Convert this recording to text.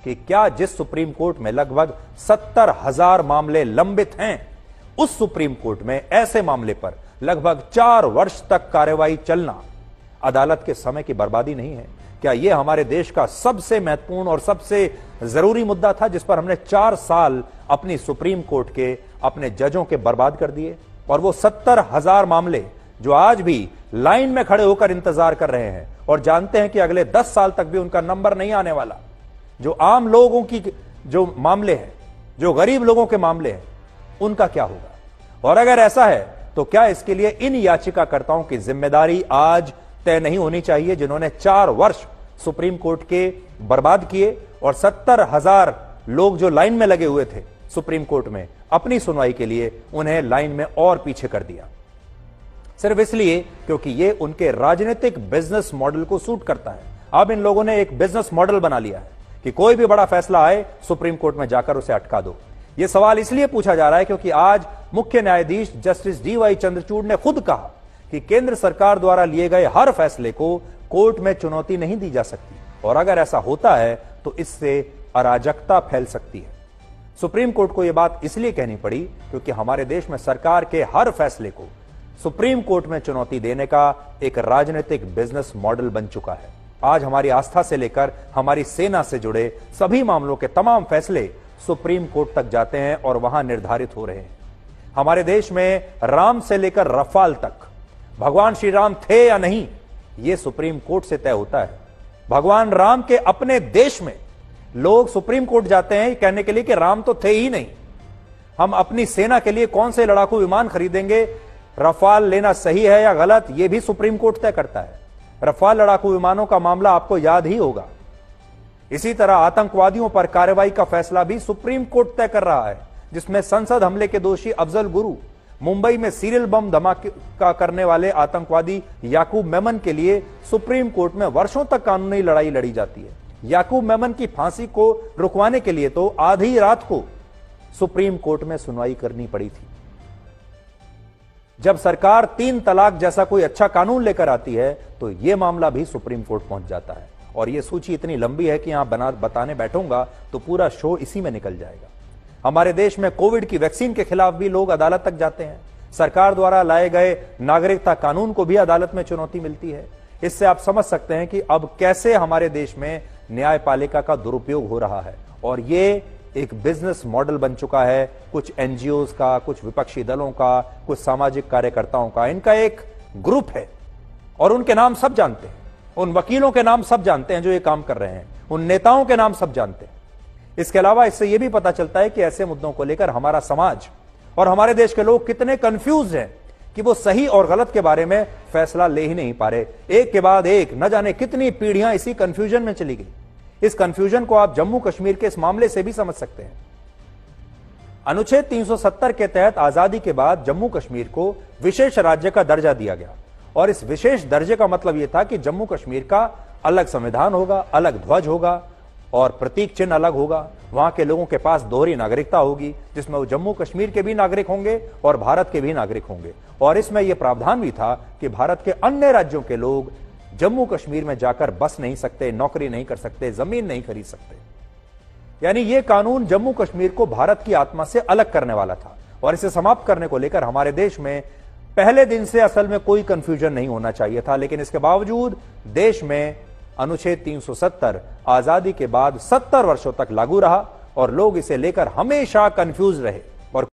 कि क्या जिस सुप्रीम कोर्ट में लगभग 70,000 मामले लंबित हैं, उस सुप्रीम कोर्ट में ऐसे मामले पर लगभग 4 वर्ष तक कार्रवाई चलना अदालत के समय की बर्बादी नहीं है? क्या यह हमारे देश का सबसे महत्वपूर्ण और सबसे जरूरी मुद्दा था जिस पर हमने 4 साल अपनी सुप्रीम कोर्ट के अपने जजों के बर्बाद कर दिए? और वो 70,000 मामले जो आज भी लाइन में खड़े होकर इंतजार कर रहे हैं और जानते हैं कि अगले 10 साल तक भी उनका नंबर नहीं आने वाला, जो आम लोगों की जो मामले हैं, जो गरीब लोगों के मामले हैं, उनका क्या होगा? और अगर ऐसा है तो क्या इसके लिए इन याचिकाकर्ताओं की जिम्मेदारी आज तय नहीं होनी चाहिए, जिन्होंने 4 वर्ष सुप्रीम कोर्ट के बर्बाद किए और 70,000 लोग जो लाइन में लगे हुए थे सुप्रीम कोर्ट में अपनी सुनवाई के लिए, उन्हें लाइन में और पीछे कर दिया, सिर्फ इसलिए क्योंकि यह उनके राजनीतिक बिजनेस मॉडल को सूट करता है। अब इन लोगों ने एक बिजनेस मॉडल बना लिया है कि कोई भी बड़ा फैसला आए सुप्रीम कोर्ट में जाकर उसे अटका दो। यह सवाल इसलिए पूछा जा रहा है क्योंकि आज मुख्य न्यायाधीश जस्टिस DY चंद्रचूड़ ने खुद कहा कि केंद्र सरकार द्वारा लिए गए हर फैसले को कोर्ट में चुनौती नहीं दी जा सकती, और अगर ऐसा होता है तो इससे अराजकता फैल सकती है। सुप्रीम कोर्ट को यह बात इसलिए कहनी पड़ी क्योंकि हमारे देश में सरकार के हर फैसले को सुप्रीम कोर्ट में चुनौती देने का एक राजनीतिक बिजनेस मॉडल बन चुका है। आज हमारी आस्था से लेकर हमारी सेना से जुड़े सभी मामलों के तमाम फैसले सुप्रीम कोर्ट तक जाते हैं और वहां निर्धारित हो रहे हैं। हमारे देश में राम से लेकर रफाल तक, भगवान श्री राम थे या नहीं, यह सुप्रीम कोर्ट से तय होता है। भगवान राम के अपने देश में लोग सुप्रीम कोर्ट जाते हैं कहने के लिए कि राम तो थे ही नहीं। हम अपनी सेना के लिए कौन से लड़ाकू विमान खरीदेंगे, रफाल लेना सही है या गलत, यह भी सुप्रीम कोर्ट तय करता है। रफाल लड़ाकू विमानों का मामला आपको याद ही होगा। इसी तरह आतंकवादियों पर कार्रवाई का फैसला भी सुप्रीम कोर्ट तय कर रहा है, जिसमें संसद हमले के दोषी अफजल गुरु, मुंबई में सीरियल बम धमाका करने वाले आतंकवादी याकूब मेमन के लिए सुप्रीम कोर्ट में वर्षों तक कानूनी लड़ाई लड़ी जाती है। याकूब मेमन की फांसी को रुकवाने के लिए तो आधी रात को सुप्रीम कोर्ट में सुनवाई करनी पड़ी थी। जब सरकार 3 तलाक जैसा कोई अच्छा कानून लेकर आती है तो यह मामला भी सुप्रीम कोर्ट पहुंच जाता है। और यह सूची इतनी लंबी है कि यहां बताने बैठूंगा तो पूरा शो इसी में निकल जाएगा। हमारे देश में कोविड की वैक्सीन के खिलाफ भी लोग अदालत तक जाते हैं। सरकार द्वारा लाए गए नागरिकता कानून को भी अदालत में चुनौती मिलती है। इससे आप समझ सकते हैं कि अब कैसे हमारे देश में न्यायपालिका का दुरुपयोग हो रहा है, और यह एक बिजनेस मॉडल बन चुका है कुछ एनजीओज का, कुछ विपक्षी दलों का, कुछ सामाजिक कार्यकर्ताओं का। इनका एक ग्रुप है और उनके नाम सब जानते हैं, उन वकीलों के नाम सब जानते हैं जो ये काम कर रहे हैं, उन नेताओं के नाम सब जानते हैं। इसके अलावा इससे यह भी पता चलता है कि ऐसे मुद्दों को लेकर हमारा समाज और हमारे देश के लोग कितने कंफ्यूज हैं कि वो सही और गलत के बारे में फैसला ले ही नहीं पा रहे। एक के बाद एक न जाने कितनी पीढ़ियां इसी कंफ्यूजन में चली गई। इस कंफ्यूजन को आप जम्मू कश्मीर के इस मामले से भी समझ सकते हैं। अनुच्छेद 370 के तहत आजादी के बाद जम्मू कश्मीर को विशेष राज्य का दर्जा दिया गया, और इस विशेष दर्जे का मतलब यह था कि जम्मू कश्मीर का अलग संविधान होगा, अलग ध्वज होगा और प्रतीक चिन्ह अलग होगा। वहां के लोगों के पास दोहरी नागरिकता होगी, जिसमें वो जम्मू कश्मीर के भी नागरिक होंगे और भारत के भी नागरिक होंगे। और इसमें यह प्रावधान भी था कि भारत के अन्य राज्यों के लोग जम्मू कश्मीर में जाकर बस नहीं सकते, नौकरी नहीं कर सकते, जमीन नहीं खरीद सकते। यानी यह कानून जम्मू कश्मीर को भारत की आत्मा से अलग करने वाला था, और इसे समाप्त करने को लेकर हमारे देश में पहले दिन से असल में कोई कंफ्यूजन नहीं होना चाहिए था। लेकिन इसके बावजूद देश में अनुच्छेद 370 आजादी के बाद 70 वर्षों तक लागू रहा और लोग इसे लेकर हमेशा कंफ्यूज रहे।